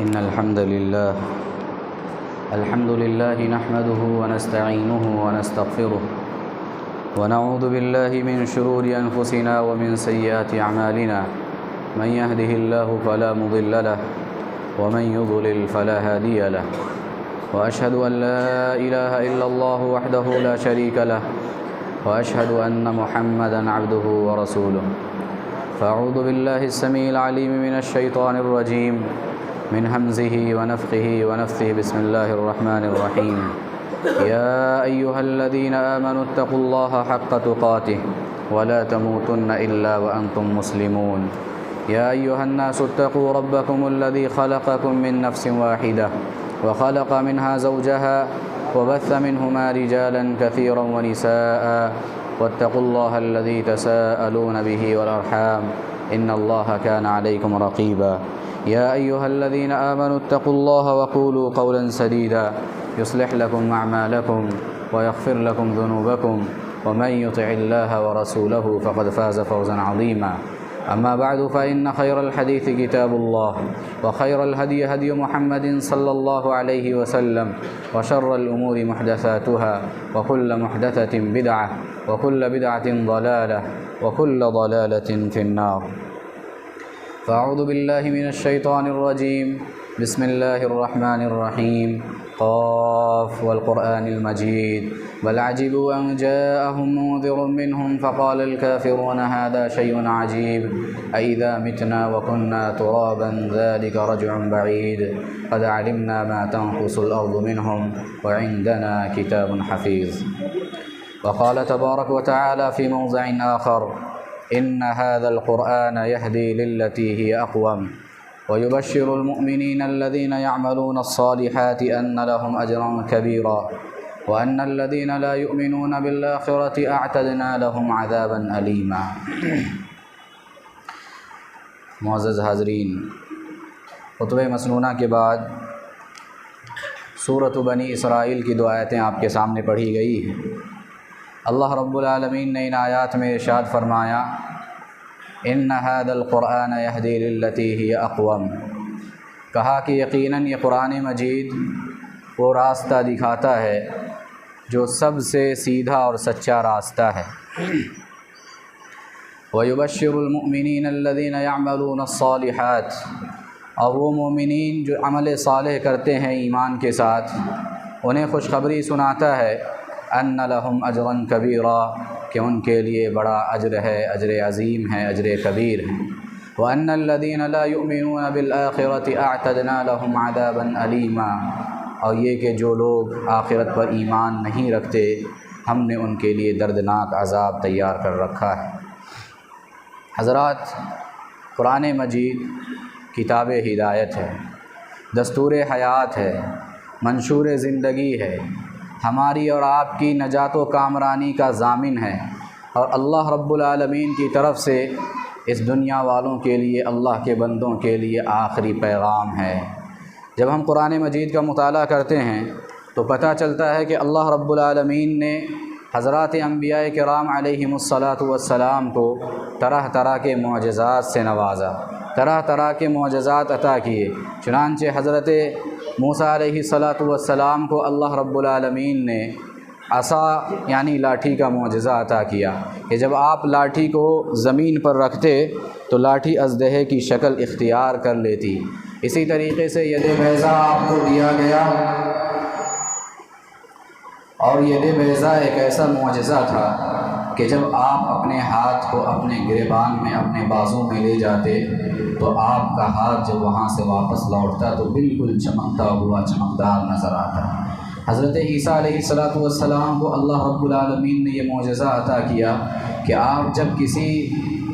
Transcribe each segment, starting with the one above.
إن الحمد لله نحمده ونستعينه ونستغفره ونعوذ بالله من شرور أنفسنا ومن سيئات أعمالنا من يهده الله فلا مضل له ومن يضلل فلا هادي له وأشهد أن لا إله إلا الله وحده لا شريك له وأشهد أن محمدًا عبده ورسوله فأعوذ بالله السميع العليم من الشيطان الرجيم من همزه ونفخه ونفثه بسم الله الرحمن الرحيم يا أيها الذين آمنوا اتقوا الله حق تقاته ولا تموتن إلا وأنتم مسلمون يا أيها الناس اتقوا ربكم الذي خلقكم من نفس واحدة وخلق منها زوجها وبث منهما رجالا كثيرا ونساء واتقوا الله الذي تساءلون به والأرحام إن الله كان عليكم رقيبا يا أيها الذين آمنوا اتقوا الله وقولوا قولا سديدا يصلح لكم أعمالكم ويغفر لكم ذنوبكم ومن يطع الله ورسوله فقد فاز فوزا عظيما أما بعد فإن خير الحديث كتاب الله وخير الهدي هدي محمد صلى الله عليه وسلم وشر الأمور محدثاتها وكل محدثة بدعة وكل بدعة ضلالة وكل ضلالة في النار فأعوذ بالله من الشيطان الرجيم بسم الله الرحمن الرحيم قاف والقرآن المجيد بل عجبوا أن جاءهم منذر منهم فقال الكافرون هذا شيء عجيب أإذا متنا وكنا ترابا ذلك رجع بعيد قد علمنا ما تنقص الأرض منهم وعندنا كتاب حفيظ وقال تبارك وتعالى في موضع آخر إن هذا القرآن يهدي للتي هي أقوم ويبشر المؤمنين الذين يعملون الصالحات أن لهم أجرا كبيرا وأن الذين لا يؤمنون بالآخرة أعتدنا لهم عذابا أليما۔ معزز حاضرین، خطبہ مسنونہ کے بعد سورۃ بنی اسرائیل کی دو آیتیں آپ کے سامنے پڑھی گئی ہیں۔ اللہ رب العالمین نے ان آیات میں ارشاد فرمایا ان هذا القرآن يهدي للتي هي اقوم، کہا کہ یقیناً یہ قرآن مجید وہ راستہ دکھاتا ہے جو سب سے سیدھا اور سچا راستہ ہے۔ وَيُبَشِّرُ الْمُؤْمِنِينَ الَّذِينَ يَعْمَلُونَ الصَّالِحَاتِ، اور وہ مومنین جو عمل صالح کرتے ہیں ایمان کے ساتھ، انہیں خوشخبری سناتا ہے ان لہم اجرا کبیرا، کہ ان کے لیے بڑا اجر ہے، اجر عظیم ہے، اجر کبیر ہے۔ وان الذین لا یؤمنون بالآخرۃ اعتدنا لہم عذابا علیما، اور یہ کہ جو لوگ آخرت پر ایمان نہیں رکھتے ہم نے ان کے لیے دردناک عذاب تیار کر رکھا ہے۔ حضرات، قرآن مجید کتاب ہدایت ہے، دستور حیات ہے، منشور زندگی ہے، ہماری اور آپ کی نجات و کامرانی کا ضامن ہے، اور اللہ رب العالمین کی طرف سے اس دنیا والوں کے لیے، اللہ کے بندوں کے لیے آخری پیغام ہے۔ جب ہم قرآن مجید کا مطالعہ کرتے ہیں تو پتہ چلتا ہے کہ اللہ رب العالمین نے حضرات انبیاء کرام علیہم الصلاۃ والسلام کو طرح طرح کے معجزات سے نوازا، طرح طرح کے معجزات عطا کیے۔ چنانچہ حضرت موسیٰ علیہ الصلاۃ والسلام کو اللہ رب العالمین نے عصا یعنی لاٹھی کا معجزہ عطا کیا کہ جب آپ لاٹھی کو زمین پر رکھتے تو لاٹھی اژدہے کی شکل اختیار کر لیتی۔ اسی طریقے سے ید بیضا آپ کو دیا گیا، اور ید بیضا ایک ایسا معجزہ تھا کہ جب آپ اپنے ہاتھ کو اپنے گریبان میں، اپنے بازو میں لے جاتے تو آپ کا ہاتھ جب وہاں سے واپس لوٹتا تو بالکل چمکتا ہوا، چمکدار نظر آتا۔ حضرت عیسیٰ علیہ السلام کو اللہ رب العالمین نے یہ معجزہ عطا کیا کہ آپ جب کسی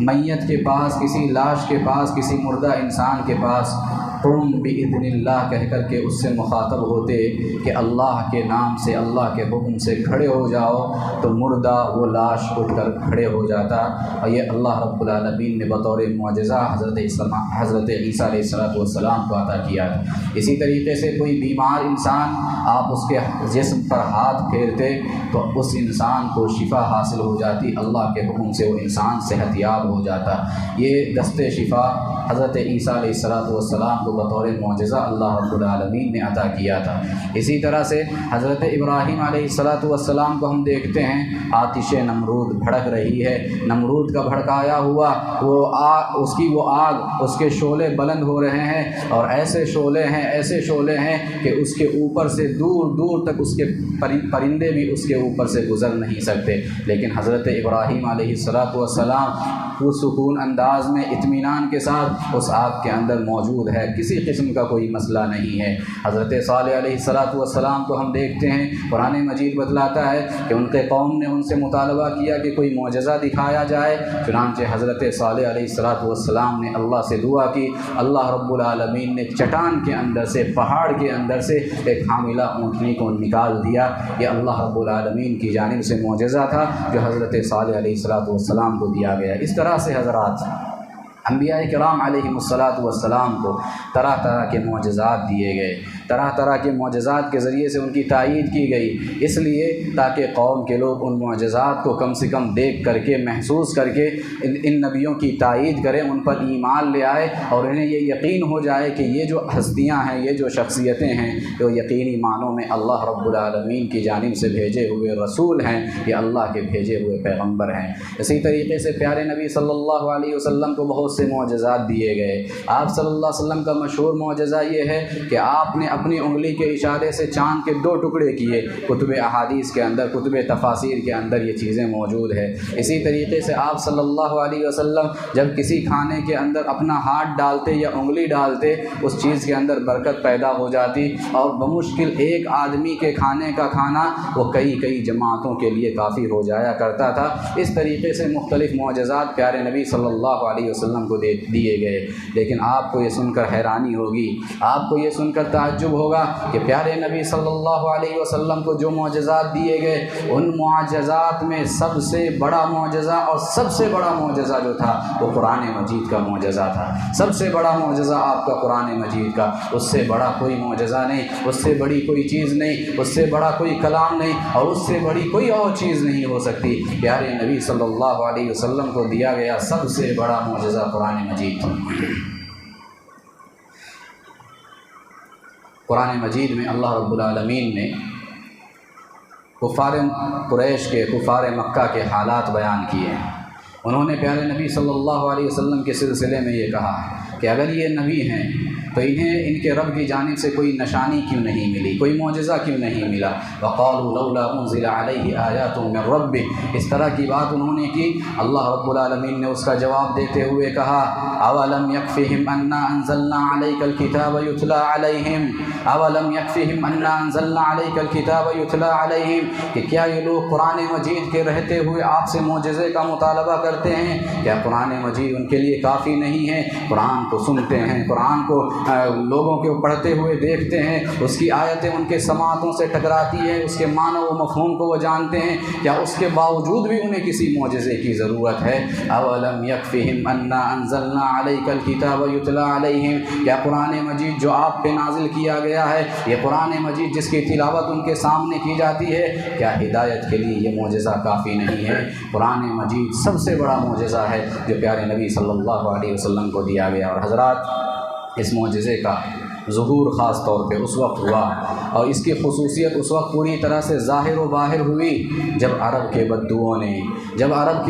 میت کے پاس، کسی لاش کے پاس، کسی مردہ انسان کے پاس قم بإذن اللہ کہہ کر کے اس سے مخاطب ہوتے کہ اللہ کے نام سے، اللہ کے حکم سے کھڑے ہو جاؤ، تو مردہ وہ لاش اٹھ کر کھڑے ہو جاتا۔ اور یہ اللہ رب العالمین نے بطور معجزہ حضرت عیسیٰ علیہ السلام کو عطا کیا تھا۔ اسی طریقے سے کوئی بیمار انسان، آپ اس کے جسم پر ہاتھ پھیرتے تو اس انسان کو شفا حاصل ہو جاتی، اللہ کے حکم سے وہ انسان صحت یاب ہو جاتا۔ یہ دست شفا حضرت عیسیٰ علیہ السلام کو بطور معجزہ اللہ رب العالمین نے عطا کیا تھا۔ اسی طرح سے حضرت ابراہیم علیہ السلام کو ہم دیکھتے ہیں، آتش نمرود بھڑک رہی ہے، نمرود کا بھڑکایا ہوا وہ آگ، اس کے شعلے بلند ہو رہے ہیں، اور ایسے شعلے ہیں کہ اس کے اوپر سے دور دور تک اس کے پرندے بھی اس کے اوپر سے گزر نہیں سکتے، لیکن حضرت ابراہیم علیہ السلام پرسکون انداز میں اطمینان کے ساتھ اس آگ کے اندر موجود ہے، کسی قسم کا کوئی مسئلہ نہیں ہے۔ حضرت صالح علیہ السلام کو ہم دیکھتے ہیں، قرآن مجید بتلاتا ہے کہ ان کے قوم نے ان سے مطالبہ کیا کہ کوئی معجزہ دکھایا جائے، چنانچہ حضرت صالح علیہ السلام نے اللہ سے دعا کی، اللہ رب العالمین نے چٹان کے اندر سے، پہاڑ کے اندر سے ایک حاملہ اونٹنی کو نکال دیا۔ یہ اللہ رب العالمین کی جانب سے معجزہ تھا جو حضرت صالح علیہ السلام کو دیا گیا۔ اس طرح سے حضرات انبیاء کرام علیہم السلام کو طرح طرح کے معجزات دیے گئے، طرح طرح کے معجزات کے ذریعے سے ان کی تائید کی گئی، اس لیے تاکہ قوم کے لوگ ان معجزات کو کم سے کم دیکھ کر کے، محسوس کر کے ان نبیوں کی تائید کریں، ان پر ایمان لے آئے، اور انہیں یہ یقین ہو جائے کہ یہ جو ہستیاں ہیں، یہ جو شخصیتیں ہیں، جو یقینی معنوں میں اللہ رب العالمین کی جانب سے بھیجے ہوئے رسول ہیں، یہ اللہ کے بھیجے ہوئے پیغمبر ہیں۔ اسی طریقے سے پیارے نبی صلی اللہ علیہ وسلم کو بہت سے معجزات دیے گئے۔ آپ صلی اللہ علیہ وسلم کا مشہور معجزہ یہ ہے کہ آپ نے اپنی انگلی کے اشارے سے چاند کے 2 ٹکڑے کیے۔ کتب احادیث کے اندر، کتب تفاسیر کے اندر یہ چیزیں موجود ہے۔ اسی طریقے سے آپ صلی اللہ علیہ وسلم جب کسی کھانے کے اندر اپنا ہاتھ ڈالتے یا انگلی ڈالتے، اس چیز کے اندر برکت پیدا ہو جاتی، اور بمشکل ایک آدمی کے کھانے کا کھانا وہ کئی جماعتوں کے لیے کافی ہو جایا کرتا تھا۔ اس طریقے سے مختلف معجزات پیارے نبی صلی اللہ علیہ وسلم کو دیے گئے۔ لیکن آپ کو یہ سن کر حیرانی ہوگی، آپ کو یہ سن کر تعجب ہوگا کہ پیارے نبی صلی اللہ علیہ وسلم کو جو معجزات دیے گئے، ان معجزات میں سب سے بڑا معجزہ اور سب سے بڑا معجزہ جو تھا وہ قرآن مجید کا معجزہ تھا۔ سب سے بڑا معجزہ آپ کا قرآن مجید کا، اس سے بڑا کوئی معجزہ نہیں، اس سے بڑی کوئی چیز نہیں، اس سے بڑا کوئی کلام نہیں، اور اس سے بڑی کوئی اور چیز نہیں ہو سکتی۔ پیارے نبی صلی اللہ علیہ وسلم کو دیا گیا سب سے بڑا معجزہ قرآن مجید تھا۔ قرآن مجید میں اللہ رب العالمین نے کفار قریش کے، کفار مکہ کے حالات بیان کیے ہیں۔ انہوں نے پیارے نبی صلی اللہ علیہ وسلم کے سلسلے میں یہ کہا کہ اگر یہ نبی ہیں تو انہیں ان کے رب کی جانب سے کوئی نشانی کیوں نہیں ملی، کوئی معجزہ کیوں نہیں ملا؟ وقالوا لولا انزل علیہ آیات من ربہ، اس طرح کی بات انہوں نے کی۔ اللہ رب العالمین نے اس کا جواب دیتے ہوئے کہا اولم یکفہم انا انزلنا علیک الکتاب یتلی علیہم، اولم یکفہم انا انزلنا علیک الکتاب یتلی علیہم، کہ کیا یہ لوگ قرآن مجید کے رہتے ہوئے آپ سے معجزے کا مطالبہ کرتے ہیں؟ کیا قرآن مجید ان کے لیے کافی نہیں ہے؟ قرآن کو سنتے ہیں، قرآن کو لوگوں کے پڑھتے ہوئے دیکھتے ہیں، اس کی آیتیں ان کے سماعتوں سے ٹکراتی ہیں، اس کے معنی و مفہوم کو وہ جانتے ہیں، کیا اس کے باوجود بھی انہیں کسی معجزے کی ضرورت ہے؟ اولم یکفہم انا انزلنا علیک الکتاب یتلی علیہم، کیا قرآن مجید جو آپ پہ نازل کیا گیا ہے، یہ قرآن مجید جس کی تلاوت ان کے سامنے کی جاتی ہے، کیا ہدایت کے لیے یہ معجزہ کافی نہیں ہے؟ قرآن مجید سب سے بڑا معجزہ ہے جو پیارے نبی صلی اللہ علیہ وسلم کو دیا گیا۔ اور حضرات، اس معجزے کا ظہور خاص طور پہ اس وقت ہوا، اور اس کی خصوصیت اس وقت پوری طرح سے ظاہر و باہر ہوئی جب عرب کے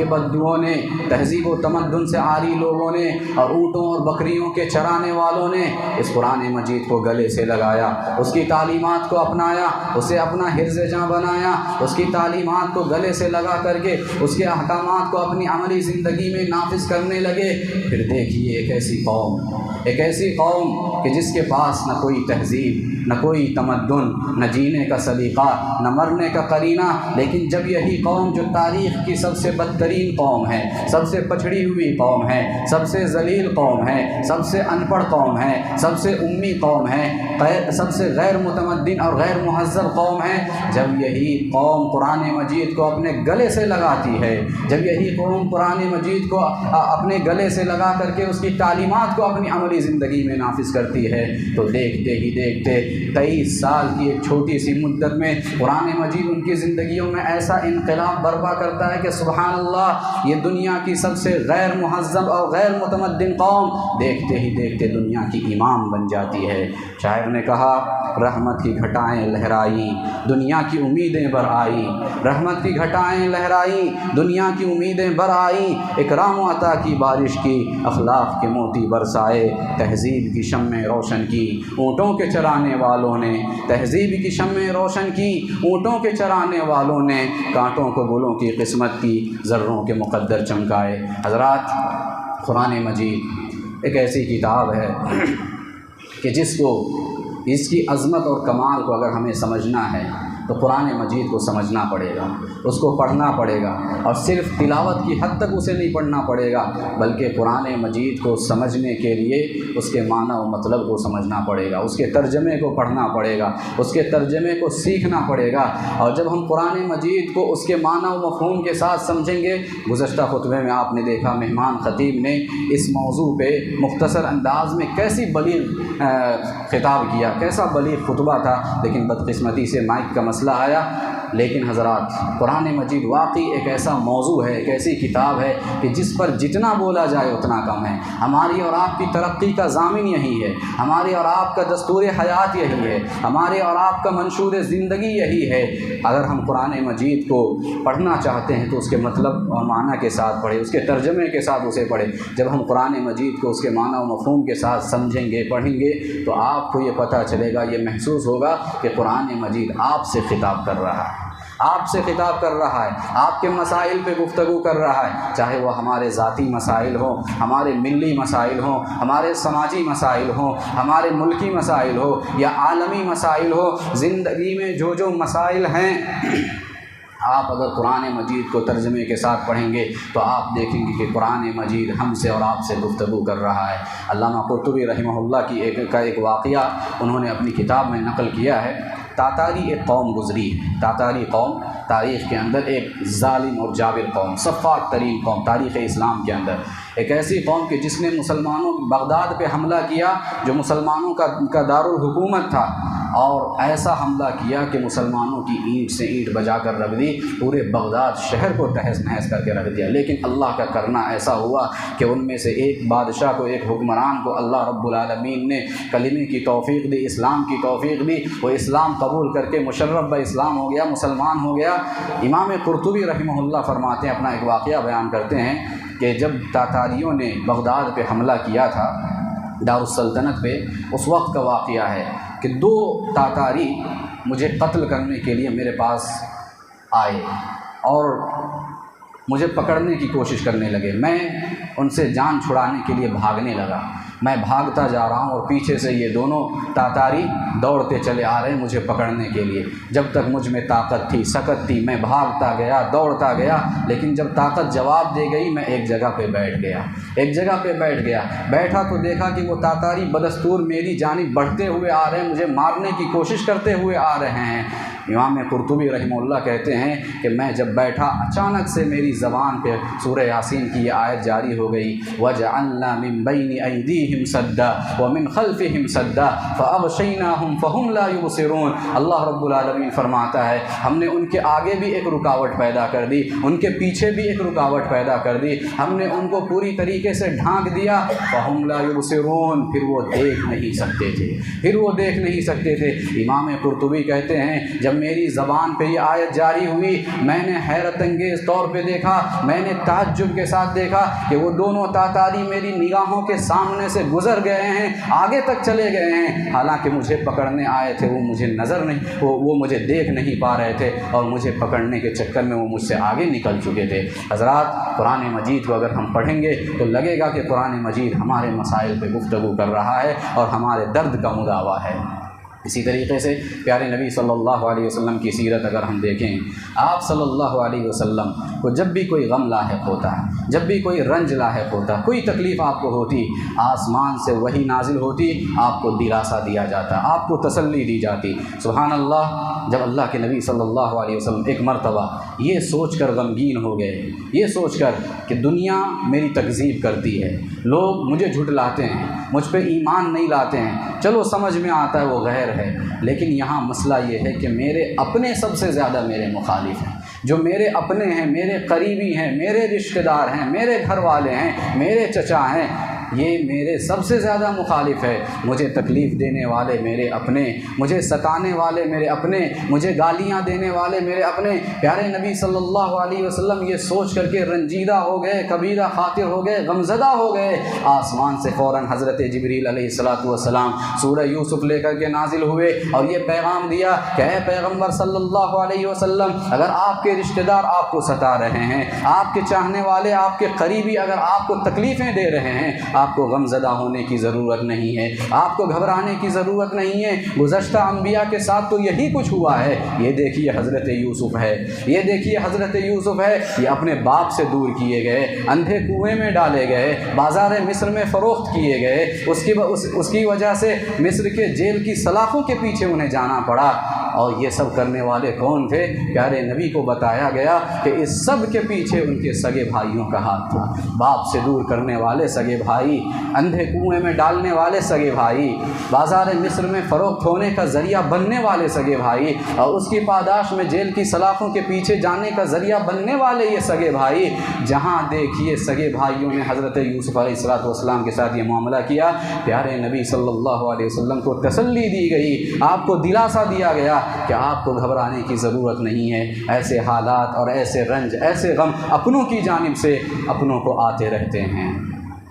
بدوؤں نے تہذیب و تمدن سے عاری لوگوں نے اور اونٹوں اور بکریوں کے چرانے والوں نے اس قرآن مجید کو گلے سے لگایا، اس کی تعلیمات کو اپنایا، اسے اپنا حرز جاں بنایا، اس کی تعلیمات کو گلے سے لگا کر کے اس کے احکامات کو اپنی عملی زندگی میں نافذ کرنے لگے۔ پھر دیکھیے ایک ایسی قوم کہ جس کے پاس نہ کوئی تہذیب، نہ کوئی تمدن، نہ جینے کا سلیقہ، نہ مرنے کا قرینہ، لیکن جب یہی قوم جو تاریخ کی سب سے بدترین قوم ہے، سب سے پچھڑی ہوئی قوم ہے، سب سے ذلیل قوم ہے، سب سے ان پڑھ قوم ہے، سب سے امی قوم ہے، سب سے غیر متمدن اور غیر مہذب قوم ہے، جب یہی قوم قرآن مجید کو اپنے گلے سے لگاتی ہے، جب یہی قوم قرآن مجید کو اپنے گلے سے لگا کر کے اس کی تعلیمات کو اپنی عملی زندگی میں نافذ کرتی ہے، تو دیکھتے ہی دیکھتے 23 سال کی ایک چھوٹی سی مدت میں قرآن مجید ان کی زندگیوں میں ایسا انقلاب برپا کرتا ہے کہ سبحان اللہ، یہ دنیا کی سب سے غیر مہذب اور غیر متمدن قوم دیکھتے ہی دیکھتے دنیا کی امام بن جاتی ہے۔ شاعر نے کہا، رحمت کی گھٹائیں لہرائیں دنیا کی امیدیں بر آئیں، رحمت کی گھٹائیں لہرائیں دنیا کی امیدیں بر آئیں، اکرام و عطا کی بارش کی اخلاق کے موتی برسائے، تہذیب کی شمع روشن کی اونٹوں کے چرانے والوں نے، تہذیب کی شمع روشن کی اونٹوں کے چرانے والوں نے، کانٹوں کو گلوں کی قسمت کی ذروں کے مقدر چمکائے۔ حضرات، قرآن مجید ایک ایسی کتاب ہے کہ اس کی عظمت اور کمال کو اگر ہمیں سمجھنا ہے تو قرآن مجید کو سمجھنا پڑے گا، اس کو پڑھنا پڑے گا، اور صرف تلاوت کی حد تک اسے نہیں پڑھنا پڑے گا، بلکہ قرآن مجید کو سمجھنے کے لیے اس کے معنی و مطلب کو سمجھنا پڑے گا، اس کے ترجمے کو پڑھنا پڑے گا، اس کے ترجمے کو سیکھنا پڑے گا۔ اور جب ہم قرآن مجید کو اس کے معنی و مفہوم کے ساتھ سمجھیں گے، گزشتہ خطبے میں آپ نے دیکھا مہمان خطیب نے اس موضوع پہ مختصر انداز میں کیسی بلیغ خطاب کیا، کیسا بلیغ خطبہ تھا، لیکن بدقسمتی سے مائک کا مسئلہ آیا۔ لیکن حضرات، قرآن مجید واقعی ایک ایسا موضوع ہے، ایک ایسی کتاب ہے کہ جس پر جتنا بولا جائے اتنا کم ہے۔ ہماری اور آپ کی ترقی کا ضامن یہی ہے، ہمارے اور آپ کا دستور حیات یہی ہے، ہمارے اور آپ کا منشور زندگی یہی ہے۔ اگر ہم قرآن مجید کو پڑھنا چاہتے ہیں تو اس کے مطلب اور معنی کے ساتھ پڑھیں، اس کے ترجمے کے ساتھ اسے پڑھیں۔ جب ہم قرآن مجید کو اس کے معنی و مفہوم کے ساتھ سمجھیں گے، پڑھیں گے، تو آپ کو یہ پتہ چلے گا، یہ محسوس ہوگا کہ قرآن مجید آپ سے خطاب کر رہا ہے، آپ سے خطاب کر رہا ہے، آپ کے مسائل پہ گفتگو کر رہا ہے، چاہے وہ ہمارے ذاتی مسائل ہوں، ہمارے ملی مسائل ہوں، ہمارے سماجی مسائل ہوں، ہمارے ملکی مسائل ہو یا عالمی مسائل ہو، زندگی میں جو مسائل ہیں، آپ اگر قرآن مجید کو ترجمے کے ساتھ پڑھیں گے تو آپ دیکھیں گے کہ قرآن مجید ہم سے اور آپ سے گفتگو کر رہا ہے۔ علامہ قرطبی رحمہ اللہ کی ایک واقعہ انہوں نے اپنی کتاب میں نقل کیا ہے۔ تاتاری ایک قوم گزری ہے، تاتاری قوم تاریخ کے اندر ایک ظالم اور جابر قوم، سفاک ترین قوم تاریخ اسلام کے اندر، ایک ایسی قوم کہ جس نے مسلمانوں بغداد پہ حملہ کیا جو مسلمانوں کا دارالحکومت تھا، اور ایسا حملہ کیا کہ مسلمانوں کی اینٹ سے اینٹ بجا کر رکھ دی، پورے بغداد شہر کو تہس نہس کر کے رکھ دیا۔ لیکن اللہ کا کرنا ایسا ہوا کہ ان میں سے ایک بادشاہ کو، ایک حکمران کو اللہ رب العالمین نے کلمے کی توفیق دی، اسلام کی توفیق دی، وہ اسلام قبول کر کے مشرف اسلام ہو گیا، مسلمان ہو گیا۔ امام قرطبی رحمہ اللہ فرماتے ہیں، اپنا ایک واقعہ بیان کرتے ہیں کہ جب تاتاریوں نے بغداد پہ حملہ کیا تھا، دارالسلطنت پہ، اس وقت کا واقعہ ہے کہ 2 تاتاری مجھے قتل کرنے کے لیے میرے پاس آئے اور مجھے پکڑنے کی کوشش کرنے لگے۔ میں ان سے جان چھڑانے کے لیے بھاگنے لگا، میں بھاگتا جا رہا ہوں اور پیچھے سے یہ دونوں تاتاری دوڑتے چلے آ رہے ہیں مجھے پکڑنے کے لیے۔ جب تک مجھ میں طاقت تھی، سکت تھی، میں بھاگتا گیا، دوڑتا گیا، لیکن جب طاقت جواب دے گئی میں ایک جگہ پہ بیٹھ گیا۔ بیٹھا تو دیکھا کہ وہ تاتاری بدستور میری جانب بڑھتے ہوئے آ رہے ہیں، مجھے مارنے کی کوشش کرتے ہوئے آ رہے ہیں۔ امام قرطبی رحمہ اللہ کہتے ہیں کہ میں جب بیٹھا، اچانک سے میری زبان پہ سورہ یاسین کی یہ آیت جاری ہو گئی، وَجَعَلْنَا مِن بَيْنِ أَيْدِيهِمْ سَدًّا وَمِنْ خَلْفِهِمْ سَدًّا فَأَغْشَيْنَاهُمْ فَهُمْ لَا يُبْصِرُونَ۔ اللہ رب العالمین فرماتا ہے ہم نے ان کے آگے بھی ایک رکاوٹ پیدا کر دی، ان کے پیچھے بھی ایک رکاوٹ پیدا کر دی، ہم نے ان کو پوری طریقے سے ڈھانک دیا، فَهُمْ لَا يُبْصِرُونَ، پھر وہ دیکھ نہیں سکتے تھے۔ امام قرطبی کہتے ہیں جب میری زبان پہ یہ آیت جاری ہوئی، میں نے حیرت انگیز طور پہ دیکھا، میں نے تعجب کے ساتھ دیکھا کہ وہ دونوں تاتاری میری نگاہوں کے سامنے سے گزر گئے ہیں، آگے تک چلے گئے ہیں، حالانکہ مجھے پکڑنے آئے تھے، وہ مجھے نظر نہیں، وہ مجھے دیکھ نہیں پا رہے تھے، اور مجھے پکڑنے کے چکر میں وہ مجھ سے آگے نکل چکے تھے۔ حضرات، قرآن مجید کو اگر ہم پڑھیں گے تو لگے گا کہ قرآن مجید ہمارے مسائل پہ گفتگو کر رہا ہے اور ہمارے درد کا مداوا ہے۔ اسی طریقے سے پیارے نبی صلی اللہ علیہ وسلم کی سیرت اگر ہم دیکھیں، آپ صلی اللہ علیہ وسلم کو جب بھی کوئی غم لاحق ہوتا ہے، جب بھی کوئی رنج لاحق ہوتا، کوئی تکلیف آپ کو ہوتی، آسمان سے وحی نازل ہوتی، آپ کو دلاسا دیا جاتا، آپ کو تسلی دی جاتی۔ سبحان اللہ، جب اللہ کے نبی صلی اللہ علیہ وسلم ایک مرتبہ یہ سوچ کر غمگین ہو گئے، یہ سوچ کر کہ دنیا میری تکذیب کرتی ہے، لوگ مجھے جھٹلاتے ہیں، مجھ پہ ایمان نہیں لاتے ہیں، چلو سمجھ میں آتا ہے وہ غیر ہے، لیکن یہاں مسئلہ یہ ہے کہ میرے اپنے سب سے زیادہ میرے مخالف ہیں، جو میرے اپنے ہیں، میرے قریبی ہیں، میرے رشتہ دار ہیں، میرے گھر والے ہیں، میرے چچا ہیں، یہ میرے سب سے زیادہ مخالف ہے۔ مجھے تکلیف دینے والے میرے اپنے، مجھے ستانے والے میرے اپنے، مجھے گالیاں دینے والے میرے اپنے۔ پیارے نبی صلی اللہ علیہ وسلم یہ سوچ کر کے رنجیدہ ہو گئے، کبیرہ خاطر ہو گئے، غمزدہ ہو گئے۔ آسمان سے فوراً حضرت جبریل علیہ السلام سورہ یوسف لے کر کے نازل ہوئے اور یہ پیغام دیا کہ اے پیغمبر صلی اللہ علیہ وسلم، اگر آپ کے رشتہ دار آپ کو ستا رہے ہیں، آپ کے چاہنے والے، آپ کے قریبی اگر آپ کو تکلیفیں دے رہے ہیں، آپ کو غم زدہ ہونے کی ضرورت نہیں ہے، آپ کو گھبرانے کی ضرورت نہیں ہے۔ گزشتہ انبیاء کے ساتھ تو یہی کچھ ہوا ہے۔ یہ دیکھیے حضرت یوسف ہے، یہ دیکھیے حضرت یوسف ہے، یہ اپنے باپ سے دور کیے گئے، اندھے کنویں میں ڈالے گئے، بازار مصر میں فروخت کیے گئے، اس کی وجہ سے مصر کے جیل کی سلاخوں کے پیچھے انہیں جانا پڑا۔ اور یہ سب کرنے والے کون تھے؟ پیارے نبی کو بتایا گیا کہ اس سب کے پیچھے ان کے سگے بھائیوں کا ہاتھ تھا۔ باپ سے دور کرنے والے سگے بھائی، اندھے کنویں میں ڈالنے والے سگے بھائی، بازار مصر میں فروخت ہونے کا ذریعہ بننے والے سگے بھائی، اور اس کی پاداش میں جیل کی سلاخوں کے پیچھے جانے کا ذریعہ بننے والے یہ سگے بھائی۔ جہاں دیکھیے سگے بھائیوں نے حضرت یوسف علیہ السلام کے ساتھ یہ معاملہ کیا، پیارے نبی صلی اللہ علیہ وسلم کو تسلی دی گئی، آپ کو دلاسا دیا گیا کہ آپ کو گھبرانے کی ضرورت نہیں ہے۔ ایسے حالات اور ایسے رنج، ایسے غم اپنوں کی جانب سے اپنوں کو آتے رہتے ہیں۔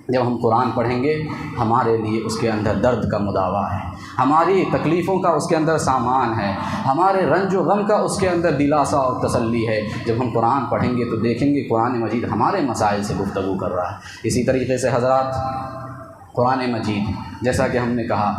جب ہم قرآن پڑھیں گے، ہمارے لیے اس کے اندر درد کا مداوا ہے، ہماری تکلیفوں کا اس کے اندر سامان ہے، ہمارے رنج و غم کا اس کے اندر دلاسا اور تسلی ہے۔ جب ہم قرآن پڑھیں گے تو دیکھیں گے قرآن مجید ہمارے مسائل سے گفتگو کر رہا ہے۔ اسی طریقے سے حضرات، قرآن مجید جیسا کہ ہم نے کہا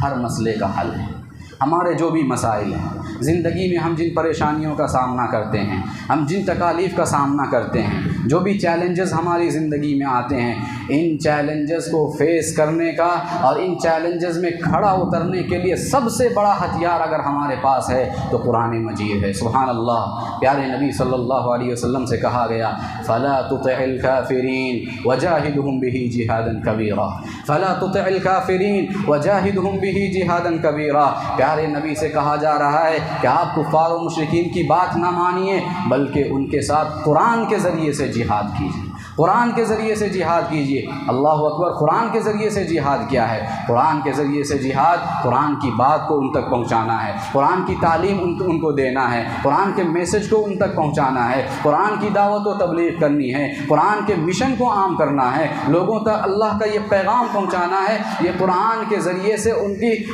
ہر مسئلے کا حل ہے۔ ہمارے جو بھی مسائل ہیں زندگی میں، ہم جن پریشانیوں کا سامنا کرتے ہیں، ہم جن تکالیف کا سامنا کرتے ہیں، جو بھی چیلنجز ہماری زندگی میں آتے ہیں، ان چیلنجز کو فیس کرنے کا اور ان چیلنجز میں کھڑا اترنے کے لیے سب سے بڑا ہتھیار اگر ہمارے پاس ہے تو قرآن مجید ہے۔ سبحان اللہ، پیارے نبی صلی اللہ علیہ وسلم سے کہا گیا فَلَا تُطِعِ الْكَافِرِينَ وَجَاهِدْهُمْ بِهِ جِهَادًا كَبِيرًا، فَلَا تُطِعِ الْكَافِرِينَ وَجَاهِدْهُمْ بِهِ جِهَادًا كَبِيرًا۔ پیارے نبی سے کہا جا رہا ہے کہ آپ کفار و مشرکین کی بات نہ مانیے، بلکہ ان کے ساتھ قرآن کے ذریعے سے جہاد کیجیے، قرآن کے ذریعے سے جہاد کیجیے۔ اللہ اکبر، قرآن کے ذریعے سے جہاد کیا ہے؟ قرآن کے ذریعے سے جہاد قرآن کی بات کو ان تک پہنچانا ہے، قرآن کی تعلیم ان کو دینا ہے، قرآن کے میسج کو ان تک پہنچانا ہے، قرآن کی دعوت و تبلیغ کرنی ہے، قرآن کے مشن کو عام کرنا ہے، لوگوں تک اللہ کا یہ پیغام پہنچانا ہے۔ یہ قرآن کے ذریعے سے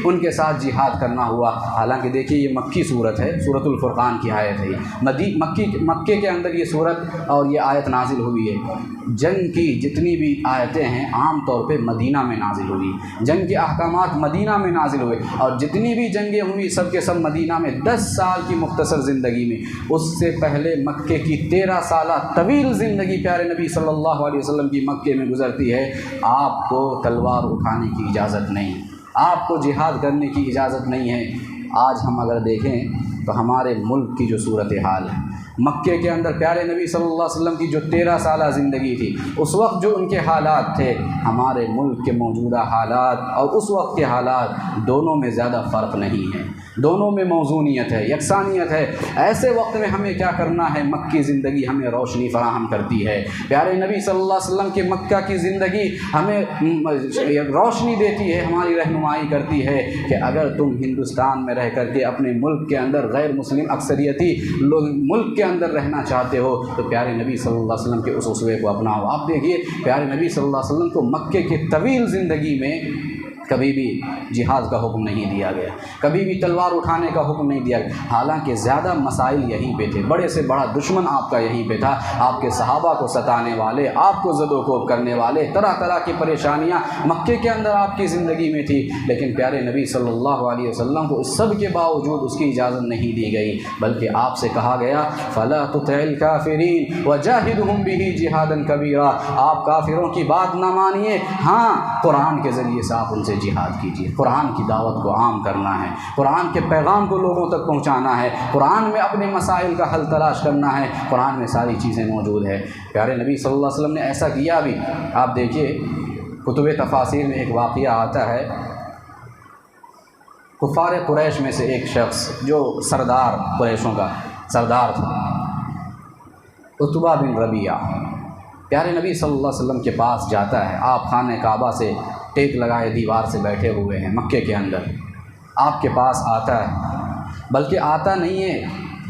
ان کے ساتھ جہاد کرنا ہوا۔ حالانکہ دیکھیے یہ مکی صورت ہے، سورۃ الفرقان کی آیت ہے، مکے کے اندر یہ صورت اور یہ آیت نازل ہوئی ہے۔ جنگ کی جتنی بھی آیتیں ہیں عام طور پہ مدینہ میں نازل ہوئی، جنگ کے احکامات مدینہ میں نازل ہوئے، اور جتنی بھی جنگیں ہوئی سب کے سب مدینہ میں۔ 10 سال کی مختصر زندگی میں، اس سے پہلے مکے کی 13 سالہ طویل زندگی پیارے نبی صلی اللہ علیہ وسلم کی مکے میں گزرتی ہے۔ آپ کو تلوار اٹھانے کی اجازت نہیں، آپ کو جہاد کرنے کی اجازت نہیں ہے۔ آج ہم اگر دیکھیں تو ہمارے ملک کی جو صورتحال ہے، مکے کے اندر پیارے نبی صلی اللہ علیہ وسلم کی جو 13 سالہ زندگی تھی، اس وقت جو ان کے حالات تھے، ہمارے ملک کے موجودہ حالات اور اس وقت کے حالات، دونوں میں زیادہ فرق نہیں ہے، دونوں میں موزونیت ہے، یکسانیت ہے۔ ایسے وقت میں ہمیں کیا کرنا ہے؟ مکی زندگی ہمیں روشنی فراہم کرتی ہے۔ پیارے نبی صلی اللہ علیہ وسلم کے مکہ کی زندگی ہمیں روشنی دیتی ہے، ہماری رہنمائی کرتی ہے کہ اگر تم ہندوستان میں رہ کر کے اپنے ملک کے اندر غیر مسلم اکثریتی ملک کے اندر رہنا چاہتے ہو تو پیارے نبی صلی اللہ علیہ وسلم کے اس اسوے کو اپناؤ۔ آپ دیکھیے پیارے نبی صلی اللہ علیہ وسلم کو مکے کی طویل زندگی میں کبھی بھی جہاد کا حکم نہیں دیا گیا، کبھی بھی تلوار اٹھانے کا حکم نہیں دیا گیا، حالانکہ زیادہ مسائل یہیں پہ تھے، بڑے سے بڑا دشمن آپ کا یہیں پہ تھا، آپ کے صحابہ کو ستانے والے، آپ کو زد و کوب کرنے والے، طرح طرح کی پریشانیاں مکے کے اندر آپ کی زندگی میں تھی، لیکن پیارے نبی صلی اللہ علیہ وسلم کو اس سب کے باوجود اس کی اجازت نہیں دی گئی، بلکہ آپ سے کہا گیا فَلَا تُطِعِ الْكَافِرِينَ وَجَاهِدْهُمْ بِهِ جِهَادًا كَبِيرًا، آپ کافروں کی بات نہ مانیے، ہاں قرآن کے ذریعے سے آپ ان سے جہاد کیجیے، قرآن کی دعوت کو عام کرنا ہے، قرآن کے پیغام کو لوگوں تک پہنچانا ہے، قرآن میں اپنے مسائل کا حل تلاش کرنا ہے، قرآن میں ساری چیزیں موجود ہے۔ پیارے نبی صلی اللہ علیہ وسلم نے ایسا کیا بھی، آپ دیکھیے کتب تفاسیر میں ایک واقعہ آتا ہے، کفار قریش میں سے ایک شخص جو سردار قریشوں کا سردار تھا، عتبہ بن ربیعہ، پیارے نبی صلی اللہ علیہ وسلم کے پاس جاتا ہے، آپ خانہ کعبہ سے ٹیک لگائے دیوار سے بیٹھے ہوئے ہیں مکے کے اندر، آپ کے پاس آتا ہے، بلکہ آتا نہیں ہے،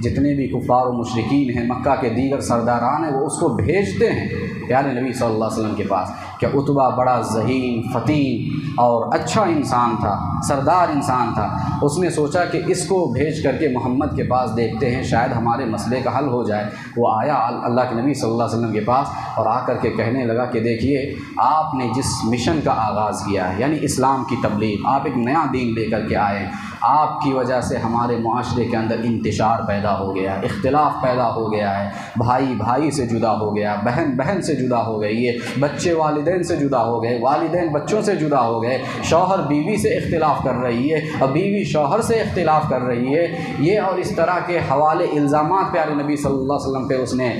جتنے بھی کفار و مشرکین ہیں، مکہ کے دیگر سرداران ہیں، وہ اس کو بھیجتے ہیں پیارے نبی صلی اللہ علیہ وسلم کے پاس، کہ عتبہ بڑا ذہین فتین اور اچھا انسان تھا، سردار انسان تھا، اس نے سوچا کہ اس کو بھیج کر کے محمد کے پاس دیکھتے ہیں، شاید ہمارے مسئلے کا حل ہو جائے۔ وہ آیا اللہ کے نبی صلی اللہ علیہ وسلم کے پاس اور آ کر کے کہنے لگا کہ دیکھیے آپ نے جس مشن کا آغاز کیا ہے، یعنی اسلام کی تبلیغ، آپ ایک نیا دین لے کر کے آئے، آپ کی وجہ سے ہمارے معاشرے کے اندر انتشار پیدا ہو گیا، اختلاف پیدا ہو گیا ہے، بھائی بھائی سے جدا ہو گیا، بہن بہن سے جدا ہو گئی ہے، بچے والدین سے جدا ہو گئے، والدین بچوں سے جدا ہو گئے، شوہر بیوی سے اختلاف کر رہی ہے اور بیوی شوہر سے اختلاف کر رہی ہے، یہ اور اس طرح کے حوالے الزامات پیارے نبی صلی اللہ علیہ وسلم پہ اس نے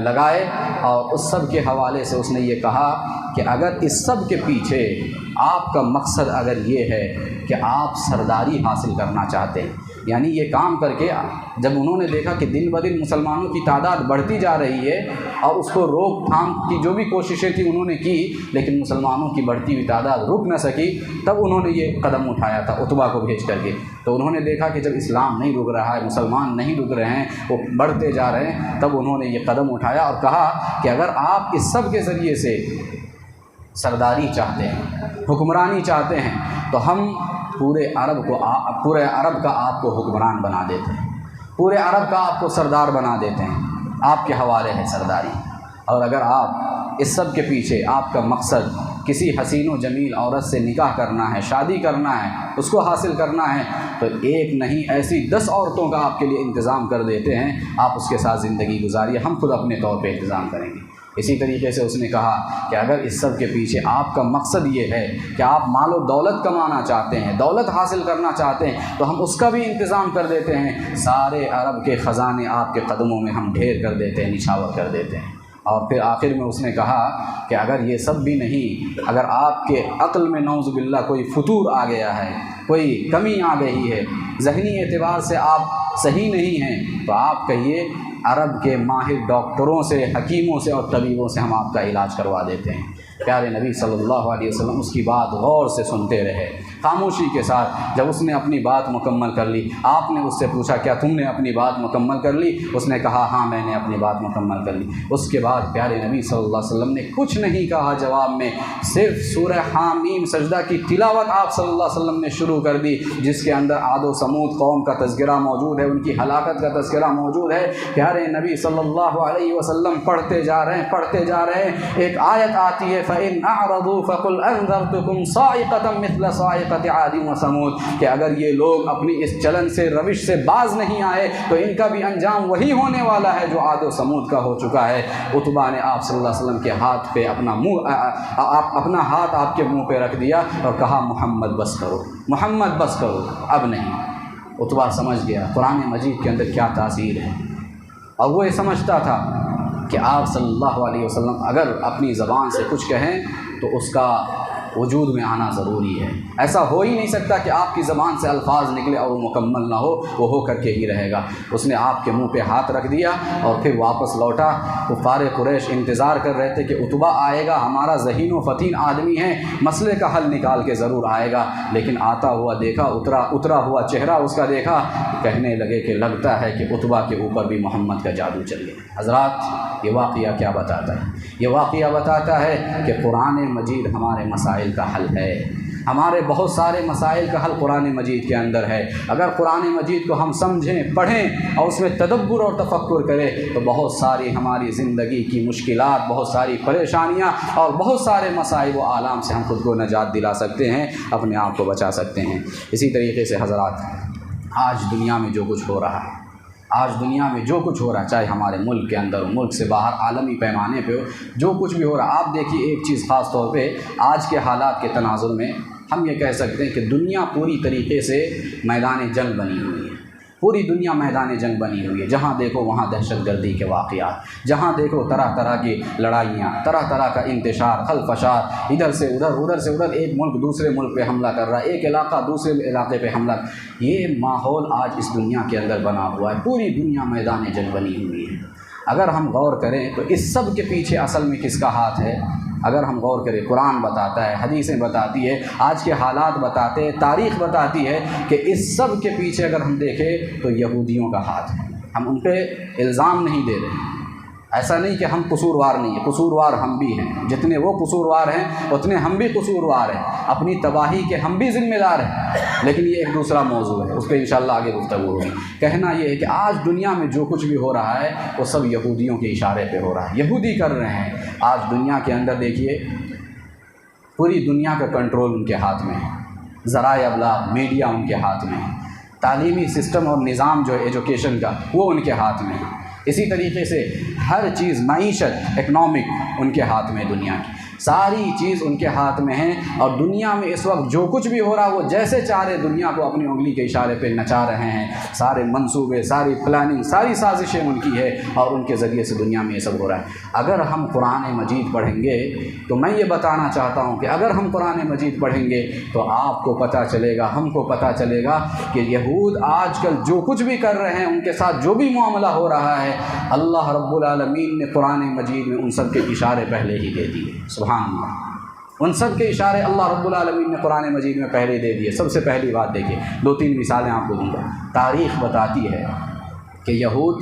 لگائے، اور اس سب کے حوالے سے اس نے یہ کہا کہ اگر اس سب کے پیچھے آپ کا مقصد اگر یہ ہے کہ آپ سرداری حاصل کرنا چاہتے ہیں، یعنی یہ کام کر کے جب انہوں نے دیکھا کہ دن بدن مسلمانوں کی تعداد بڑھتی جا رہی ہے اور اس کو روک تھام کی جو بھی کوششیں تھیں انہوں نے کی، لیکن مسلمانوں کی بڑھتی ہوئی تعداد رک نہ سکی، تب انہوں نے یہ قدم اٹھایا تھا عتبہ کو بھیج کر کے۔ تو انہوں نے دیکھا کہ جب اسلام نہیں رک رہا ہے، مسلمان نہیں رک رہے ہیں، وہ بڑھتے جا رہے ہیں، تب انہوں نے یہ قدم اٹھایا اور کہا کہ اگر آپ اس سب کے ذریعے سے سرداری چاہتے ہیں، حکمرانی چاہتے ہیں، تو ہم پورے عرب کا آپ کو حکمران بنا دیتے ہیں، پورے عرب کا آپ کو سردار بنا دیتے ہیں، آپ کے حوالے ہے سرداری، اور اگر آپ اس سب کے پیچھے آپ کا مقصد کسی حسین و جمیل عورت سے نکاح کرنا ہے، شادی کرنا ہے، اس کو حاصل کرنا ہے، تو ایک نہیں ایسی 10 عورتوں کا آپ کے لیے انتظام کر دیتے ہیں، آپ اس کے ساتھ زندگی گزاریے، ہم خود اپنے طور پہ انتظام کریں گے۔ اسی طریقے سے اس نے کہا کہ اگر اس سب کے پیچھے آپ کا مقصد یہ ہے کہ آپ مال و دولت کمانا چاہتے ہیں، دولت حاصل کرنا چاہتے ہیں، تو ہم اس کا بھی انتظام کر دیتے ہیں، سارے عرب کے خزانے آپ کے قدموں میں ہم ڈھیر کر دیتے ہیں، نچھاور کر دیتے ہیں۔ اور پھر آخر میں اس نے کہا کہ اگر یہ سب بھی نہیں، اگر آپ کے عقل میں نعوذ باللہ کوئی فتور آ گیا ہے، کوئی کمی آ گئی ہے، ذہنی اعتبار سے آپ صحیح نہیں ہیں، تو آپ کہیے عرب کے ماہر ڈاکٹروں سے، حکیموں سے اور طبیبوں سے ہم آپ کا علاج کروا دیتے ہیں۔ پیارے نبی صلی اللہ علیہ وسلم اس کی بات غور سے سنتے رہے، خاموشی کے ساتھ۔ جب اس نے اپنی بات مکمل کر لی، آپ نے اس سے پوچھا کیا تم نے اپنی بات مکمل کر لی؟ اس نے کہا ہاں میں نے اپنی بات مکمل کر لی۔ اس کے بعد پیارے نبی صلی اللہ علیہ وسلم نے کچھ نہیں کہا جواب میں، صرف سورہ حامیم سجدہ کی تلاوت آپ صلی اللہ علیہ وسلم نے شروع کر دی، جس کے اندر عاد و ثمود قوم کا تذکرہ موجود ہے، ان کی ہلاکت کا تذکرہ موجود ہے۔ پیارے نبی صلی اللہ علیہ وسلم پڑھتے جا رہے ہیں، پڑھتے جا رہے ہیں، ایک آیت آتی ہے فَإِنْ أَعْرَضُوا فَقُلْ أَنذَرْتُكُمْ صَاعِقَةً مِثْلَ صَاعِقَةِ عَادٍ وَثَمُودَ، کہ اگر یہ لوگ اپنی اس چلن سے، روش سے باز نہیں آئے تو ان کا بھی انجام وہی ہونے والا ہے جو عاد و ثمود کا ہو چکا ہے۔ عتبہ نے آپ صلی اللہ علیہ وسلم کے ہاتھ پہ اپنا ہاتھ آپ کے منہ پہ رکھ دیا اور کہا محمد بس کرو، محمد بس کرو، اب نہیں۔ عتبہ سمجھ گیا قرآن مجید کے اندر کیا تاثیر ہے، اور وہ یہ سمجھتا تھا کہ آپ صلی اللہ علیہ وسلم اگر اپنی زبان سے کچھ کہیں تو اس کا وجود میں آنا ضروری ہے، ایسا ہو ہی نہیں سکتا کہ آپ کی زبان سے الفاظ نکلے اور وہ مکمل نہ وہ ہو کر کے ہی رہے گا۔ اس نے آپ کے منہ پہ ہاتھ رکھ دیا اور پھر واپس لوٹا۔ کفار قریش انتظار کر رہے تھے کہ عتبہ آئے گا، ہمارا ذہین و فتین آدمی ہے، مسئلے کا حل نکال کے ضرور آئے گا، لیکن آتا ہوا دیکھا، اترا ہوا چہرہ اس کا دیکھا، کہنے لگے کہ لگتا ہے کہ عتبہ کے اوپر بھی محمد کا جادو چل گیا۔ حضرات یہ واقعہ کیا بتاتا ہے؟ یہ واقعہ بتاتا ہے کہ قرآن مجید ہمارے مسائل کا حل ہے، ہمارے بہت سارے مسائل کا حل قرآن مجید کے اندر ہے۔ اگر قرآن مجید کو ہم سمجھیں، پڑھیں اور اس میں تدبر اور تفکر کریں تو بہت ساری ہماری زندگی کی مشکلات، بہت ساری پریشانیاں اور بہت سارے مصائب و آلام سے ہم خود کو نجات دلا سکتے ہیں، اپنے آپ کو بچا سکتے ہیں۔ اسی طریقے سے حضرات، آج دنیا میں جو کچھ ہو رہا ہے، آج دنیا میں جو کچھ ہو رہا ہے، چاہے ہمارے ملک کے اندر ہو، ملک سے باہر، عالمی پیمانے پہ ہو، جو کچھ بھی ہو رہا ہے، آپ دیکھیے ایک چیز خاص طور پہ آج کے حالات کے تناظر میں ہم یہ کہہ سکتے ہیں کہ دنیا پوری طریقے سے میدان جنگ بنی ہوئی ہے۔ پوری دنیا میدان جنگ بنی ہوئی ہے، جہاں دیکھو وہاں دہشت گردی کے واقعات، جہاں دیکھو طرح طرح کی لڑائیاں، طرح طرح کا انتشار، خلفشار، ادھر سے ادھر، ادھر سے ادھر، ایک ملک دوسرے ملک پہ حملہ کر رہا ہے، ایک علاقہ دوسرے علاقے پہ حملہ۔ یہ ماحول آج اس دنیا کے اندر بنا ہوا ہے، پوری دنیا میدان جنگ بنی ہوئی ہے۔ اگر ہم غور کریں تو اس سب کے پیچھے اصل میں کس کا ہاتھ ہے؟ اگر ہم غور کریں، قرآن بتاتا ہے، حدیثیں بتاتی ہے، آج کے حالات بتاتے ہیں، تاریخ بتاتی ہے کہ اس سب کے پیچھے اگر ہم دیکھیں تو یہودیوں کا ہاتھ ہے۔ ہم ان پہ الزام نہیں دے رہے، ایسا نہیں کہ ہم قصوروار نہیں ہیں، قصوروار ہم بھی ہیں، جتنے وہ قصوروار ہیں اتنے ہم بھی قصوروار ہیں، اپنی تباہی کے ہم بھی ذمہ دار ہیں، لیکن یہ ایک دوسرا موضوع ہے، اس پہ انشاءاللہ آگے گفتگو ہوگی۔ کہنا یہ ہے کہ آج دنیا میں جو کچھ بھی ہو رہا ہے وہ سب یہودیوں کے اشارے پہ ہو رہا ہے، یہودی کر رہے ہیں۔ آج دنیا کے اندر دیکھیے، پوری دنیا کا کنٹرول ان کے ہاتھ میں ہے، ذرائع ابلاغ، میڈیا ان کے ہاتھ میں ہے، تعلیمی سسٹم اور نظام جو ہے ایجوکیشن کا وہ ان کے ہاتھ میں ہے۔ اسی طریقے سے ہر چیز، معیشت، اکنامک ان کے ہاتھ میں، دنیا کی ساری چیز ان کے ہاتھ میں ہیں، اور دنیا میں اس وقت جو کچھ بھی ہو رہا ہے وہ جیسے چاہ رہے دنیا کو اپنی انگلی کے اشارے پہ نچا رہے ہیں۔ سارے منصوبے، ساری پلاننگ، ساری سازشیں ان کی ہے، اور ان کے ذریعے سے دنیا میں یہ سب ہو رہا ہے۔ اگر ہم قرآن مجید پڑھیں گے تو میں یہ بتانا چاہتا ہوں کہ اگر ہم قرآن مجید پڑھیں گے تو آپ کو پتہ چلے گا، ہم کو پتہ چلے گا کہ یہود آج کل جو کچھ بھی کر رہے ہیں، ان کے ساتھ جو بھی معاملہ ہو رہا ہے، اللہ رب العالمین نے قرآن مجید میں ان سب کے اشارے پہلے ہی دے دیے۔ سبحان اللہ، ان سب کے اشارے اللہ رب العالمین نے قرآن مجید میں پہلے دے دیے۔ سب سے پہلی بات دیکھیے، 2-3 مثالیں آپ کو دوں گا۔ تاریخ بتاتی ہے کہ یہود،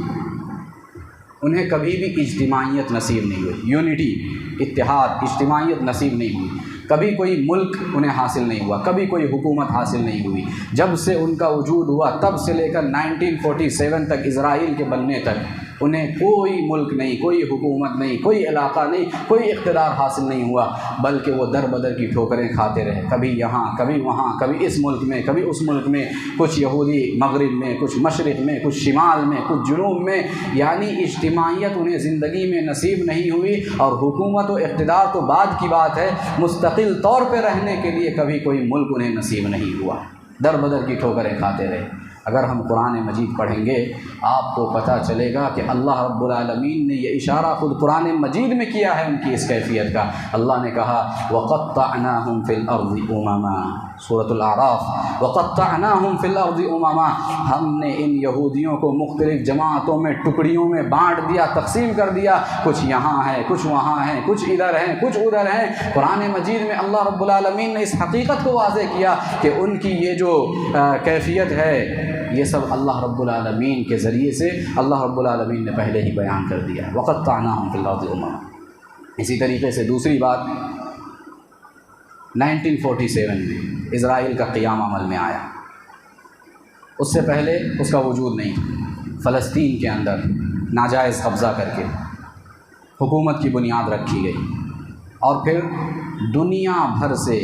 انہیں کبھی بھی اجتماعیت نصیب نہیں ہوئی، یونٹی، اتحاد، اجتماعیت نصیب نہیں ہوئی۔ کبھی کوئی ملک انہیں حاصل نہیں ہوا، کبھی کوئی حکومت حاصل نہیں ہوئی۔ جب سے ان کا وجود ہوا تب سے لے کر 1947 تک، اسرائیل کے بننے تک، انہیں کوئی ملک نہیں، کوئی حکومت نہیں، کوئی علاقہ نہیں، کوئی اقتدار حاصل نہیں ہوا، بلکہ وہ در بدر کی ٹھوکریں کھاتے رہے، کبھی یہاں، کبھی وہاں، کبھی اس ملک میں، کبھی اس ملک میں، کچھ یہودی مغرب میں، کچھ مشرق میں، کچھ شمال میں، کچھ جنوب میں، یعنی اجتماعیت انہیں زندگی میں نصیب نہیں ہوئی۔ اور حکومت و اقتدار تو بعد کی بات ہے، مستقل طور پہ رہنے کے لیے کبھی کوئی ملک انہیں نصیب نہیں ہوا، در بدر کی ٹھوکریں کھاتے رہے۔ اگر ہم قرآن مجید پڑھیں گے آپ کو پتہ چلے گا کہ اللہ رب العالمین نے یہ اشارہ خود قرآن مجید میں کیا ہے ان کی اس کیفیت کا۔ اللہ نے کہا وَقَطَّعْنَاهُمْ فِي الْأَرْضِ أُمَمًا، سورۃ الاعراف، وَقَطَّعْنَاهُمْ فِي الْأَرْضِ أُمَمًا، ہم نے ان یہودیوں کو مختلف جماعتوں میں، ٹکڑیوں میں بانٹ دیا، تقسیم کر دیا، کچھ یہاں ہیں، کچھ وہاں ہیں، کچھ ادھر ہیں، کچھ ادھر ہیں۔ قرآن مجید میں اللہ رب العالمین نے اس حقیقت کو واضح کیا کہ ان کی یہ جو کیفیت ہے، یہ سب اللہ رب العالمین کے ذریعے سے اللہ رب العالمین نے پہلے ہی بیان کر دیا۔ وَقَطَّعْنَاهُمْ فِي الْأَرْضِ أُمَمًا۔ اسی طریقے سے دوسری بات، 1947 میں اسرائیل کا قیام عمل میں آیا، اس سے پہلے اس کا وجود نہیں تھا۔ فلسطین کے اندر ناجائز قبضہ کر کے حکومت کی بنیاد رکھی گئی، اور پھر دنیا بھر سے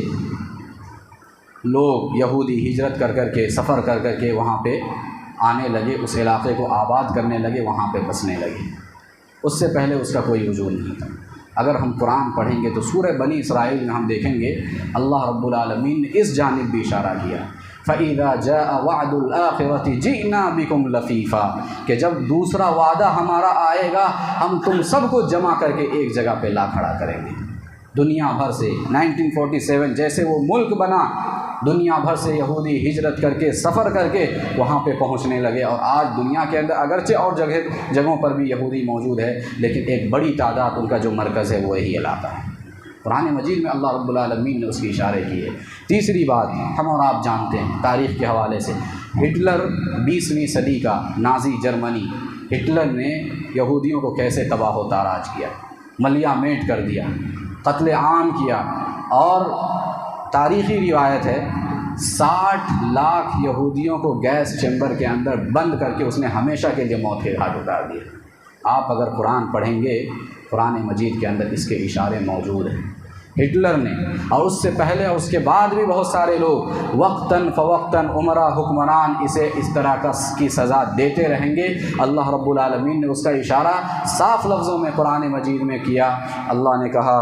لوگ یہودی ہجرت کر کر کے، سفر کر کر کے وہاں پہ آنے لگے، اس علاقے کو آباد کرنے لگے، وہاں پہ بسنے لگے۔ اس سے پہلے اس کا کوئی وجود نہیں تھا۔ اگر ہم قرآن پڑھیں گے تو سورہ بنی اسرائیل میں ہم دیکھیں گے اللہ رب العالمین نے اس جانب بھی اشارہ کیا، فَإِذَا جَاءَ وَعْدُ الْآخِرَةِ جِئْنَا بِكُمْ لَفِيفًا، کہ جب دوسرا وعدہ ہمارا آئے گا ہم تم سب کو جمع کر کے ایک جگہ پہ لا کھڑا کریں گے۔ دنیا بھر سے 1947 جیسے وہ ملک بنا، دنیا بھر سے یہودی ہجرت کر کے، سفر کر کے وہاں پہ پہنچنے لگے، اور آج دنیا کے اندر اگرچہ اور جگہوں پر بھی یہودی موجود ہے، لیکن ایک بڑی تعداد ان کا جو مرکز ہے وہ یہی علاقہ ہے۔ قرآن مجید میں اللہ رب العالمین نے اس کی اشارے کیے۔ تیسری بات، ہم اور آپ جانتے ہیں تاریخ کے حوالے سے، ہٹلر 20ویں صدی کا نازی جرمنی، ہٹلر نے یہودیوں کو کیسے تباہ و تاراج کیا، ملیہ میٹ کر دیا، قتل عام کیا، اور تاریخی روایت ہے 60 لاکھ یہودیوں کو گیس چیمبر کے اندر بند کر کے اس نے ہمیشہ کے لیے موت کے گھاٹ اتار دیا۔ آپ اگر قرآن پڑھیں گے، قرآن مجید کے اندر اس کے اشارے موجود ہیں۔ ہٹلر نے اور اس سے پہلے اور اس کے بعد بھی بہت سارے لوگ وقتاً فوقتاً عمرہ حکمران اسے اس طرح کی سزا دیتے رہیں گے۔ اللہ رب العالمین نے اس کا اشارہ صاف لفظوں میں قرآن مجید میں کیا۔ اللہ نے کہا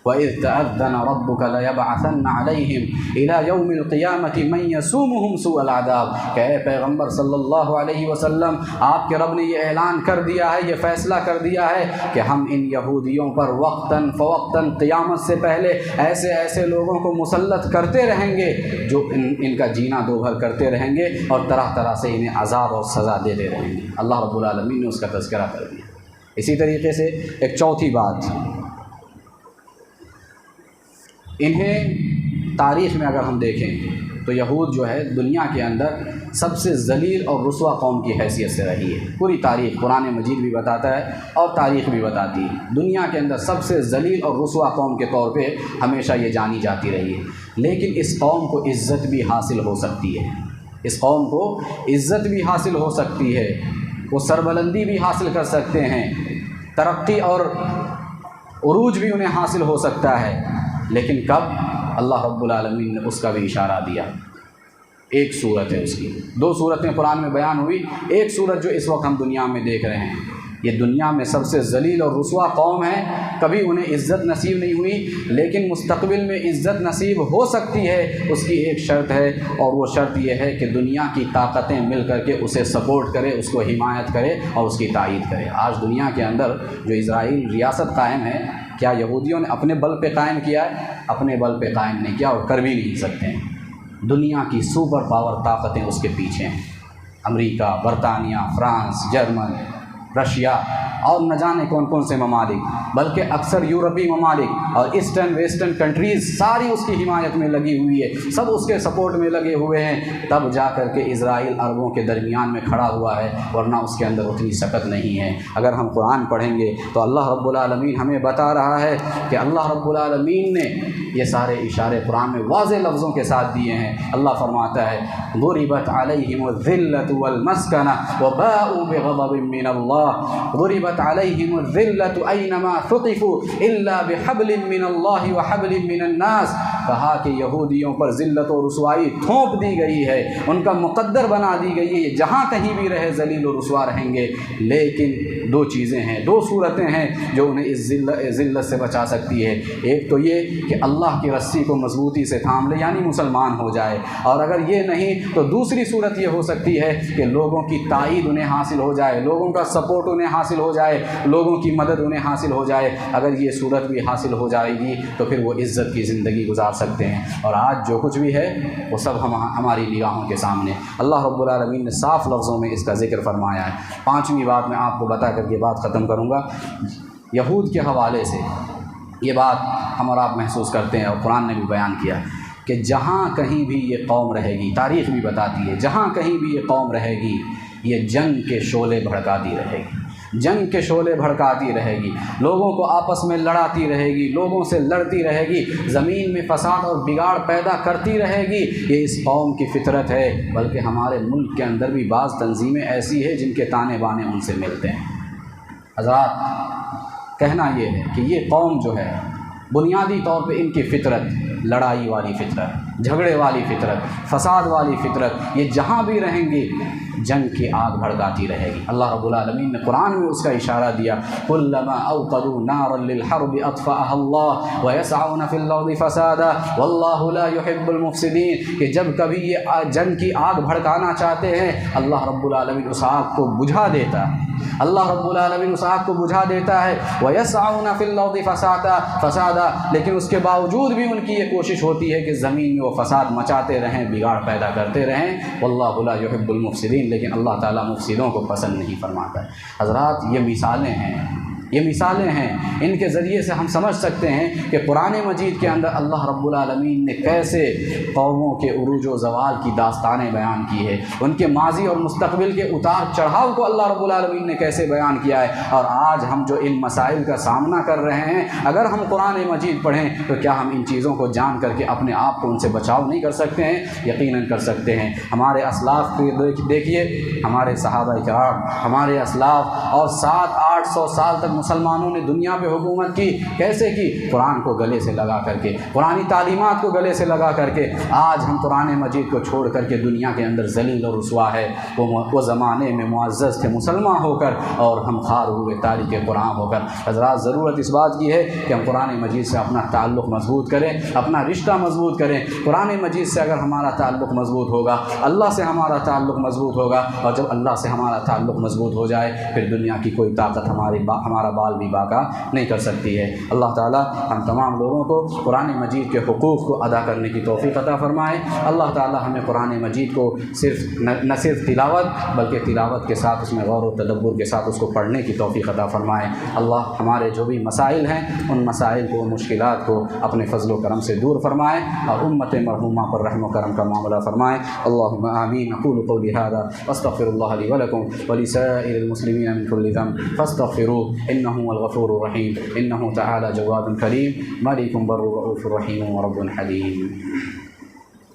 وَإِذْ تَأَذَّنَ رَبُّكَ لَيَبْعَثَنَّ عَلَيْهِمْ إِلَى يَوْمِ الْقِيَامَةِ مَنْ يَسُومُهُمْ سُوءَ الْعَذَابِ کہ اے پیغمبر صلی اللہ علیہ وسلم، آپ کے رب نے یہ اعلان کر دیا ہے، یہ فیصلہ کر دیا ہے کہ ہم ان یہودیوں پر وقتاً فوقتاً قیامت سے پہلے ایسے ایسے لوگوں کو مسلط کرتے رہیں گے جو ان کا جینا دو بھر کرتے رہیں گے اور طرح طرح سے انہیں عذاب اور سزا دیتے رہیں گے۔ اللہ رب العالمین نے اس کا تذکرہ کر دیا۔ اسی طریقے سے ایک چوتھی بات، انہیں تاریخ میں اگر ہم دیکھیں تو یہود جو ہے دنیا کے اندر سب سے ذلیل اور رسوا قوم کی حیثیت سے رہی ہے۔ پوری تاریخ قرآن مجید بھی بتاتا ہے اور تاریخ بھی بتاتی ہے، دنیا کے اندر سب سے ذلیل اور رسوا قوم کے طور پہ ہمیشہ یہ جانی جاتی رہی ہے۔ لیکن اس قوم کو عزت بھی حاصل ہو سکتی ہے، اس قوم کو عزت بھی حاصل ہو سکتی ہے، وہ سربلندی بھی حاصل کر سکتے ہیں، ترقی اور عروج بھی انہیں حاصل ہو سکتا ہے، لیکن کب؟ اللہ رب العالمین نے اس کا بھی اشارہ دیا۔ ایک صورت ہے اس کی، 2 صورتیں قرآن میں بیان ہوئی۔ ایک صورت جو اس وقت ہم دنیا میں دیکھ رہے ہیں، یہ دنیا میں سب سے ذلیل اور رسوا قوم ہے، کبھی انہیں عزت نصیب نہیں ہوئی، لیکن مستقبل میں عزت نصیب ہو سکتی ہے۔ اس کی ایک شرط ہے اور وہ شرط یہ ہے کہ دنیا کی طاقتیں مل کر کے اسے سپورٹ کرے، اس کو حمایت کرے اور اس کی تائید کرے۔ آج دنیا کے اندر جو اسرائیل ریاست قائم ہے، کیا یہودیوں نے اپنے بل پہ قائم کیا ہے؟ اپنے بل پہ قائم نہیں کیا اور کر بھی نہیں سکتے ہیں۔ دنیا کی سپر پاور طاقتیں اس کے پیچھے ہیں، امریکہ، برطانیہ، فرانس، جرمن، رشیا اور نہ جانے کون کون سے ممالک، بلکہ اکثر یورپی ممالک اور ایسٹرن ویسٹرن کنٹریز ساری اس کی حمایت میں لگی ہوئی ہے، سب اس کے سپورٹ میں لگے ہوئے ہیں۔ تب جا کر کے اسرائیل عربوں کے درمیان میں کھڑا ہوا ہے، ورنہ اس کے اندر اتنی سکت نہیں ہے۔ اگر ہم قرآن پڑھیں گے تو اللہ رب العالمین ہمیں بتا رہا ہے کہ اللہ رب العالمین نے یہ سارے اشارے قرآن میں واضح لفظوں کے ساتھ دیے ہیں۔ اللہ فرماتا ہے ضربت علیہم الذلۃ والمسکنہ وباؤوا بغضب من اللہ، ضربت علیہم الذلۃ اینما ثقفوا الا بحبل من اللہ وحبل من الناس، کہا کہ یہودیوں پر ذلت و رسوائی تھوپ دی گئی ہے، ان کا مقدر بنا دی گئی ہے، یہ جہاں کہیں بھی رہے ذلیل و رسوا رہیں گے۔ لیکن 2 چیزیں ہیں، 2 صورتیں ہیں جو انہیں اس ذلت سے بچا سکتی ہے۔ ایک تو یہ کہ اللہ کی رسی کو مضبوطی سے تھام لے، یعنی مسلمان ہو جائے، اور اگر یہ نہیں تو دوسری صورت یہ ہو سکتی ہے کہ لوگوں کی تائید انہیں حاصل ہو جائے، لوگوں کا سپورٹ انہیں حاصل ہو جائے، لوگوں کی مدد انہیں حاصل ہو جائے۔ اگر یہ صورت بھی حاصل ہو جائے گی تو پھر وہ عزت کی زندگی گزار سکتے ہیں۔ اور آج جو کچھ بھی ہے وہ سب ہماری نگاہوں کے سامنے، اللہ رب العالمین نے صاف لفظوں میں اس کا ذکر فرمایا ہے۔ 5ویں بات میں آپ کو بتا کر کے بات ختم کروں گا۔ یہود کے حوالے سے یہ بات ہم اور آپ محسوس کرتے ہیں اور قرآن نے بھی بیان کیا کہ جہاں کہیں بھی یہ قوم رہے گی، تاریخ بھی بتاتی ہے، جہاں کہیں بھی یہ قوم رہے گی یہ جنگ کے شعلے بھڑکاتی رہے گی، جنگ کے شعلے بھڑکاتی رہے گی، لوگوں کو آپس میں لڑاتی رہے گی، لوگوں سے لڑتی رہے گی، زمین میں فساد اور بگاڑ پیدا کرتی رہے گی۔ یہ اس قوم کی فطرت ہے، بلکہ ہمارے ملک کے اندر بھی بعض تنظیمیں ایسی ہیں جن کے تانے بانے ان سے ملتے ہیں۔ حضرات، کہنا یہ ہے کہ یہ قوم جو ہے بنیادی طور پہ ان کی فطرت لڑائی والی فطرت، جھگڑے والی فطرت، فساد والی فطرت، یہ جہاں بھی رہیں گی جنگ کی آگ بھڑکاتی رہے گی۔ اللہ رب العالمین نے قرآن میں اس کا اشارہ دیا، کلما اوقدوا نارا للحرب اطفأها اللہ ویسعون فی الارض فسادا واللہ لا يحب المفسدین، کہ جب کبھی یہ جنگ کی آگ بھڑکانا چاہتے ہیں اللہ رب العالمین اس آگ کو بجھا دیتا ہے، اللہ رب العالمین اس آگ کو بجھا دیتا ہے۔ ویسعون فی الارض فسادا، لیکن اس کے باوجود بھی ان کی یہ کوشش ہوتی ہے کہ زمین میں وہ فساد مچاتے رہیں، بگاڑ پیدا کرتے رہیں۔ واللہ لا يحب المفسدین، لیکن اللہ تعالیٰ مفسدوں کو پسند نہیں فرماتا ہے۔ حضرات، یہ مثالیں ہیں یہ مثالیں ہیں، ان کے ذریعے سے ہم سمجھ سکتے ہیں کہ قرآن مجید کے اندر اللہ رب العالمین نے کیسے قوموں کے عروج و زوال کی داستانیں بیان کی ہے، ان کے ماضی اور مستقبل کے اتار چڑھاؤ کو اللہ رب العالمین نے کیسے بیان کیا ہے۔ اور آج ہم جو ان مسائل کا سامنا کر رہے ہیں، اگر ہم قرآن مجید پڑھیں تو کیا ہم ان چیزوں کو جان کر کے اپنے آپ کو ان سے بچاؤ نہیں کر سکتے ہیں؟ یقیناً کر سکتے ہیں۔ ہمارے اسلاف کو دیکھیے، ہمارے صحابہ کرام، ہمارے اسلاف، اور 700-800 سال تک مسلمانوں نے دنیا پہ حکومت کی، کیسے کی؟ قرآن کو گلے سے لگا کر کے، قرآنی تعلیمات کو گلے سے لگا کر کے۔ آج ہم قرآن مجید کو چھوڑ کر کے دنیا کے اندر ذلیل اور رسوا ہے۔ وہ زمانے میں معزز تھے مسلمان ہو کر، اور ہم خار ہوئے تاریک قرآن ہو کر۔ حضرات، ضرورت اس بات کی ہے کہ ہم قرآن مجید سے اپنا تعلق مضبوط کریں، اپنا رشتہ مضبوط کریں۔ قرآن مجید سے اگر ہمارا تعلق مضبوط ہوگا، اللہ سے ہمارا تعلق مضبوط ہوگا، اور جب اللہ سے ہمارا تعلق مضبوط ہو جائے، پھر دنیا کی کوئی طاقت ہمارا بال بھی باقا نہیں کر سکتی ہے۔ اللہ تعالیٰ ہم تمام لوگوں کو قرآن مجید کے حقوق کو ادا کرنے کی توفیق عطا فرمائے۔ اللہ تعالیٰ ہمیں قرآن مجید کو نہ صرف تلاوت بلکہ تلاوت کے ساتھ اس میں غور و تدبر کے ساتھ اس کو پڑھنے کی توفیق عطا فرمائے۔ اللہ ہمارے جو بھی مسائل ہیں، ان مسائل کو، مشکلات کو اپنے فضل و کرم سے دور فرمائے، اور امت مرحومہ پر رحم و کرم کا معاملہ فرمائے۔ اللہم آمین۔ اقول قولی ھذا واستغفر اللہ لی ولکم ولسائر المسلمین من کل ذنب فاستغفروه انه هو الغفور الرحیم انه تعالی جواد کریم ملک بر رؤوف رحیم ورب حلیم۔